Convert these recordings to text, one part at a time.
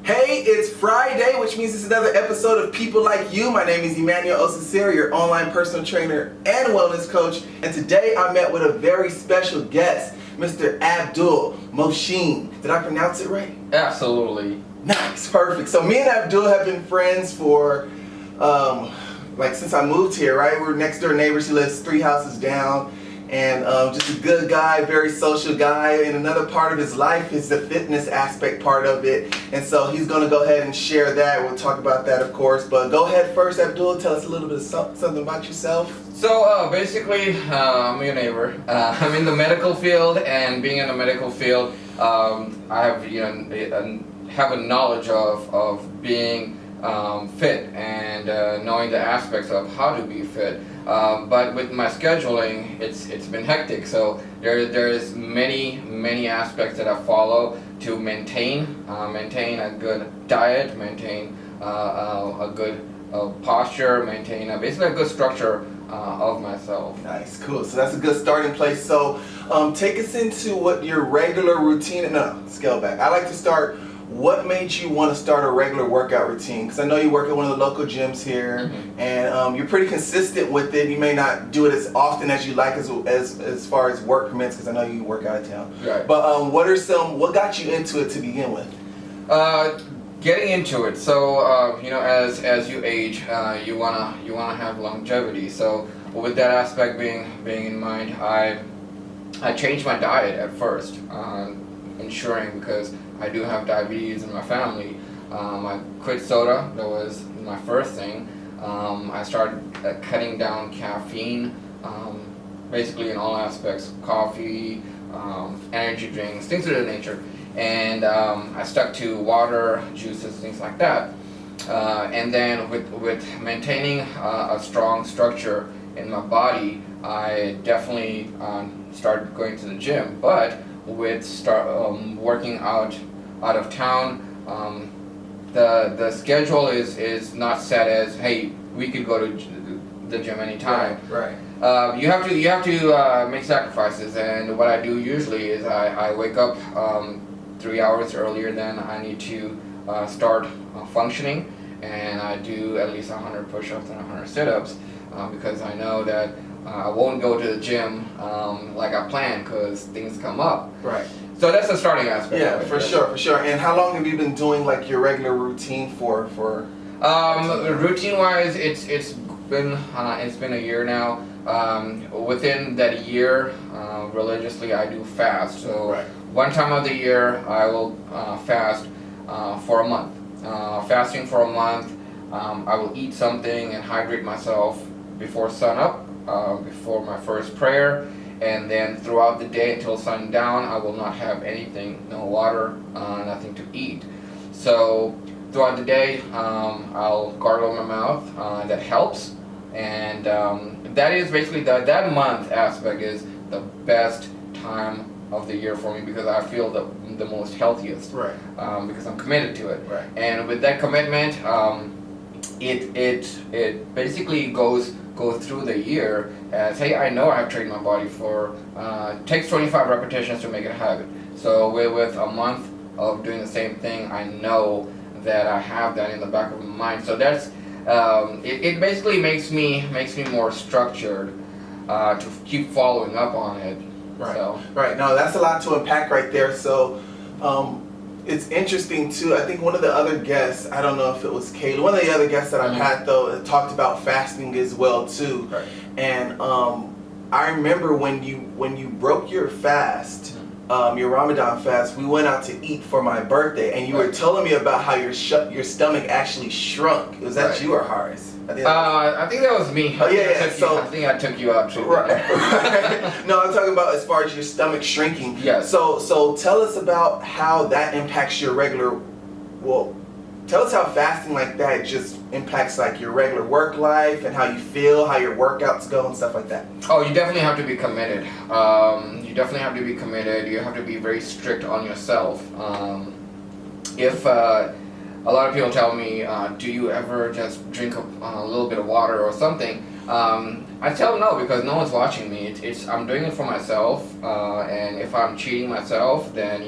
Hey, it's Friday, which means it's another episode of People Like You. My name is Emmanuel Osiseri, your online personal trainer and wellness coach. And today I met with a very special guest, Mr. Abdul Moshin. Did I pronounce it right? Absolutely. Nice, perfect. So me and Abdul have been friends for, since I moved here, right? We're next door neighbors. He lives 3 houses down. And just a good guy, very social guy. And another part of his life is the fitness aspect part of it. And so he's going to go ahead and share that. We'll talk about that, of course. But go ahead first, Abdul. Tell us a little bit of something about yourself. So basically, I'm your neighbor. I'm in the medical field, and being in the medical field, I have a knowledge of being fit and knowing the aspects of how to be fit. But with my scheduling, it's been hectic. So there's many aspects that I follow to maintain a good diet, maintain a good posture, maintain basically a good structure of myself. Nice, cool. So that's a good starting place. So take us into what your regular routine. No, scale back. I like to start. What made you want to start a regular workout routine? Because I know you work at one of the local gyms here, and you're pretty consistent with it. You may not do it as often as you like as far as work permits, because I know you work out of town. Right. But what got you into it to begin with? Getting into it. So as you age, you wanna have longevity. So with that aspect being in mind, I changed my diet at first, ensuring because I do have diabetes in my family. I quit soda. That was my first thing. I started cutting down caffeine, basically in all aspects, coffee, energy drinks, things of that nature. And I stuck to water, juices, things like that. And then with maintaining a strong structure in my body, I definitely started going to the gym. But with working out of town, the schedule is not set as, hey, we could go to the gym anytime. Right. You have to make sacrifices, and what I do usually is I wake up 3 hours earlier than I need to start functioning, and I do at least 100 push-ups and 100 sit-ups because I know that I won't go to the gym like I planned because things come up. Right. So that's the starting aspect. Yeah, for sure. And how long have you been doing like your regular routine for? Routine-wise, it's been a year now. Within that year, religiously, I do fast. So one time of the year, I will fast for a month. Fasting for a month, I will eat something and hydrate myself before sunup, before my first prayer, and then throughout the day until sundown, I will not have anything, no water, nothing to eat. So throughout the day, I'll gargle my mouth. That helps, and that is basically that month aspect is the best time of the year for me because I feel the most healthiest. Right. Because I'm committed to it. Right. And with that commitment, it basically goes through the year as, hey, I know I've trained my body for takes 25 repetitions to make it a habit. So with a month of doing the same thing, I know that I have that in the back of my mind. So that's it basically makes me more structured to keep following up on it. Right. So. Right. No, that's a lot to unpack right there. So it's interesting too. I think one of the other guests, I don't know if it was Kayla, one of the other guests that I've had though, talked about fasting as well too. Right. And I remember when you broke your fast, your Ramadan fast, we went out to eat for my birthday, and you were telling me about how your stomach actually shrunk. Was that you or Horace? I think that was me. Oh yeah. I think I took you out too. Right. No, I'm talking about as far as your stomach shrinking. Yes. So tell us about how that impacts your regular. Well, tell us how fasting like that just impacts like your regular work life and how you feel, how your workouts go, and stuff like that. Oh, you definitely have to be committed. You have to be very strict on yourself. If a lot of people tell me, do you ever just drink a little bit of water or something? I tell them no, because no one's watching me. I'm doing it for myself, and if I'm cheating myself, then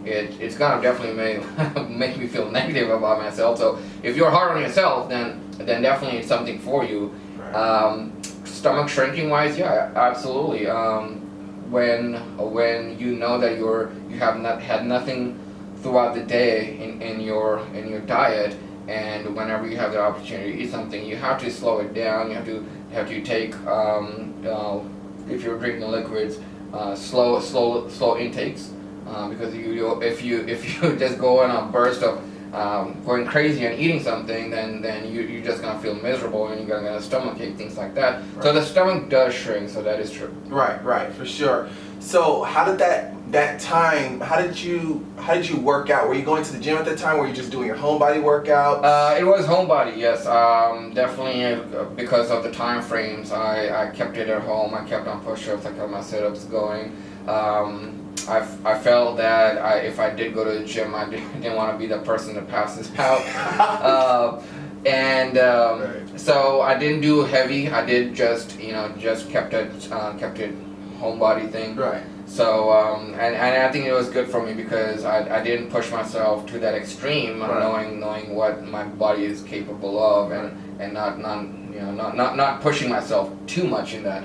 it's gonna definitely make me feel negative about myself. So if you're hard on yourself, then definitely it's something for you. Right. Stomach shrinking wise, yeah, absolutely. When you know that you have not had nothing throughout the day in your diet, and whenever you have the opportunity to eat something, you have to slow it down. You have to take if you're drinking liquids, slow intakes, because if you just go on a burst of going crazy and eating something, then you're just gonna feel miserable and you're gonna get a stomach ache, things like that. Right. So the stomach does shrink, so that is true. Right, for sure. So how did that time? How did you work out? Were you going to the gym at that time? Were you just doing your home body workout? It was home body, yes. Definitely because of the time frames, I kept it at home. I kept on push-ups. I kept my sit-ups going. I felt that if I did go to the gym, I didn't want to be the person that passes out. So I didn't do heavy. I did just kept it home body thing. Right. So and I think it was good for me because I didn't push myself to that extreme, right. knowing what my body is capable of, and not pushing myself too much in that.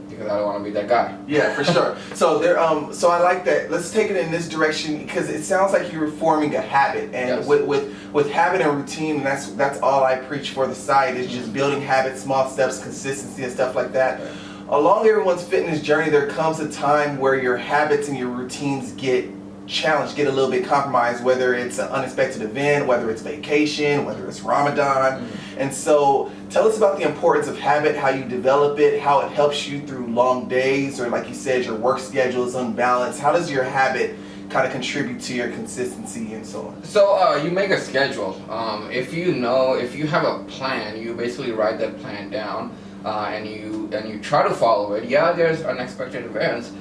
Because I don't want to be that guy. Yeah, for sure. So there, so I like that. Let's take it in this direction because it sounds like you're forming a habit, and yes. with habit and routine, and that's all I preach for the site is just building habits, small steps, consistency, and stuff like that. Right. Along everyone's fitness journey, there comes a time where your habits and your routines get challenged, get a little bit compromised, whether it's an unexpected event, whether it's vacation, whether it's Ramadan. And so tell us about the importance of habit, how you develop it, how it helps you through long days, or like you said, your work schedule is unbalanced. How does your habit kind of contribute to your consistency and so on? So you make a schedule. If you have a plan, you basically write that plan down, and you try to follow it. Yeah, there's unexpected events.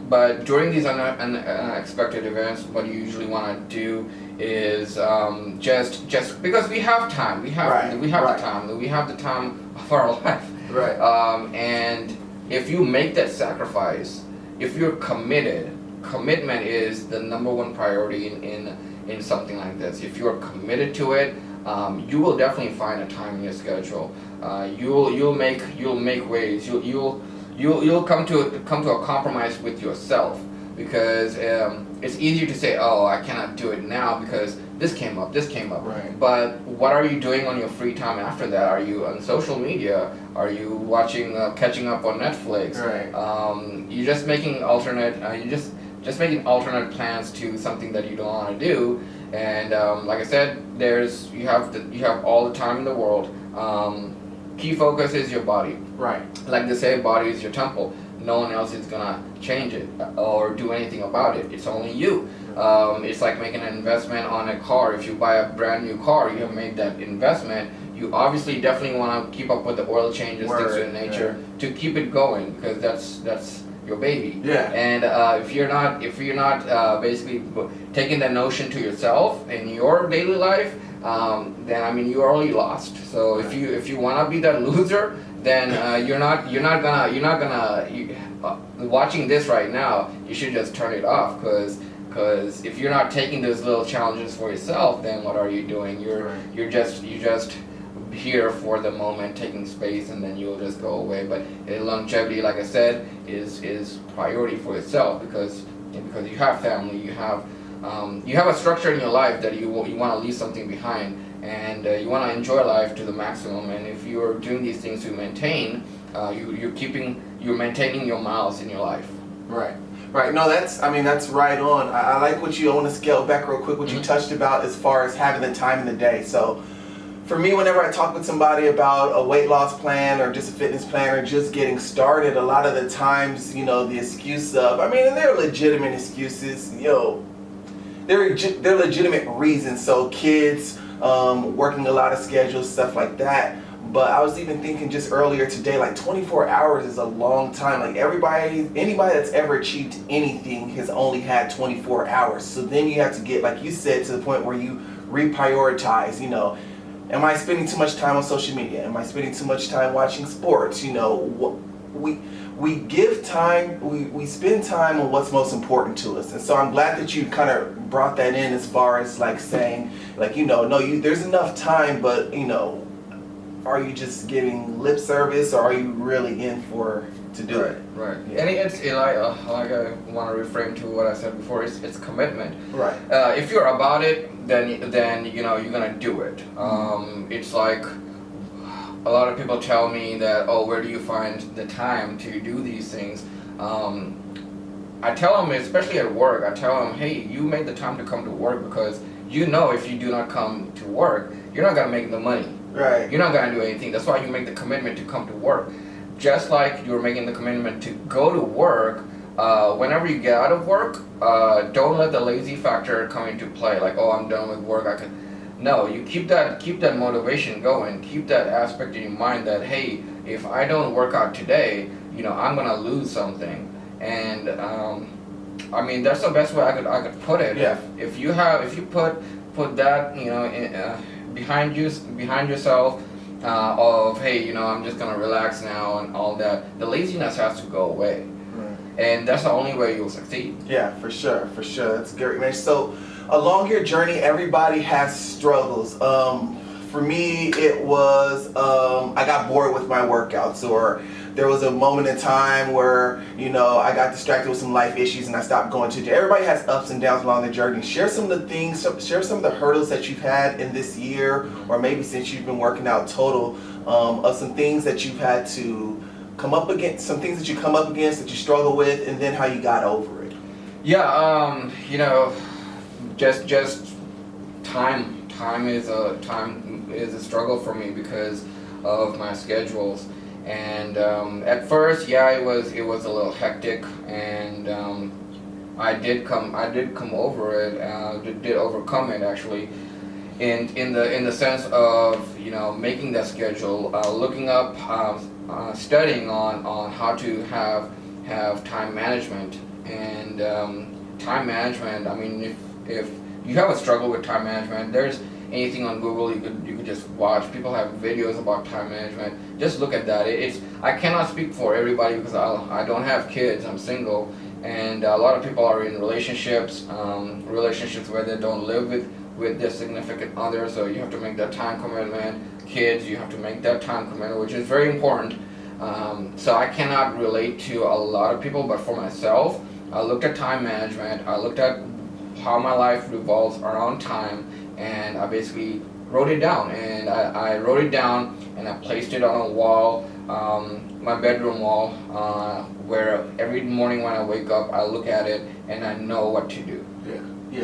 But during these unexpected events, what you usually want to do is just because we have time, we have the time of our life. Right. And if you make that sacrifice, if you're committed, commitment is the number one priority in something like this. If you're committed to it, you will definitely find a time in your schedule. You'll make ways. You'll come to a compromise with yourself, because it's easier to say, oh, I cannot do it now because this came up. Right. But what are you doing on your free time after that? Are you on social media? Are you watching, catching up on Netflix? Right. You're just making just making alternate plans to something that you don't want to do. And like I said, you have all the time in the world. Key focus is your body. Right. Like they say, body is your temple. No one else is gonna change it or do anything about it. It's only you. It's like making an investment on a car. If you buy a brand new car, you have made that investment. You obviously definitely want to keep up with the oil changes, things of that nature, to keep it going, because that's your baby. Yeah. And if you're not basically taking that notion to yourself in your daily life, then I mean you're already lost. So if you want to be that loser, then you're not gonna watching this right now, you should just turn it off, because if you're not taking those little challenges for yourself, then what are you doing? You're just here for the moment, taking space, and then you'll just go away. But longevity, like I said, is priority for yourself, because you have family, you have a structure in your life that you want to leave something behind, and you want to enjoy life to the maximum. And if you're doing these things to maintain, you're maintaining your miles in your life. Right. No, that's right on. I like I want to scale back real quick what you touched about as far as having the time in the day. So for me, whenever I talk with somebody about a weight loss plan or just a fitness plan or just getting started, a lot of the times, the excuse of, and they're legitimate excuses, they're legitimate reasons. So kids, working a lot of schedules, stuff like that. But I was even thinking just earlier today, like 24 hours is a long time. Like anybody that's ever achieved anything has only had 24 hours. So then you have to get, like you said, to the point where you reprioritize, am I spending too much time on social media? Am I spending too much time watching sports? We we give time, we spend time on what's most important to us. And so I'm glad that you kind of brought that in as far as like saying, like, you know, no, there's enough time, but, you know, are you just giving lip service, or are you really in to do it? Right. Yeah. And it's like I want to reframe to what I said before. It's commitment. Right. If you're about it, then you know you're gonna do it. It's like a lot of people tell me that, oh, where do you find the time to do these things? I tell them, especially at work, I tell them, hey, you made the time to come to work because you know if you do not come to work, you're not gonna make the money. Right. You're not gonna do anything. That's why you make the commitment to come to work. Just like you're making the commitment to go to work, whenever you get out of work, don't let the lazy factor come into play. Like, oh, I'm done with work. No, you keep that motivation going. Keep that aspect in your mind that, hey, if I don't work out today, you know, I'm gonna lose something. And I mean, that's the best way I could put it. Yeah. If you put that, you know, behind yourself, of, hey, you know, I'm just gonna relax now and all that, the laziness has to go away. And that's the only way you'll succeed. Yeah, for sure. That's great, man. So, along your journey, everybody has struggles. For me, it was I got bored with my workouts, or there was a moment in time where, you know, I got distracted with some life issues and I stopped going to the gym. Everybody has ups and downs along their journey. Share some of the things, share some of the hurdles that you've had in this year, or maybe since you've been working out total, of some things that you've had to come up against, some things that you come up against that you struggle with, and then how you got over it. Yeah, you know, just time is a struggle for me because of my schedules. And at first, yeah, it was a little hectic, and I did come over it, did overcome it actually, in the sense of, you know, making that schedule, looking up, studying on how to have time management. And time management, I mean, if you have a struggle with time management, there's anything on Google you could just watch. People have videos about time management. Just look at that. I cannot speak for everybody because I don't have kids. I'm single, and a lot of people are in relationships where they don't live with their significant other. So you have to make that time commitment. Kids, you have to make that time commitment, which is very important. So I cannot relate to a lot of people, but for myself, I looked at time management. I looked at how my life revolves around time, and I basically wrote it down. And I wrote it down and I placed it on a wall, my bedroom wall, where every morning when I wake up, I look at it and I know what to do. Yeah.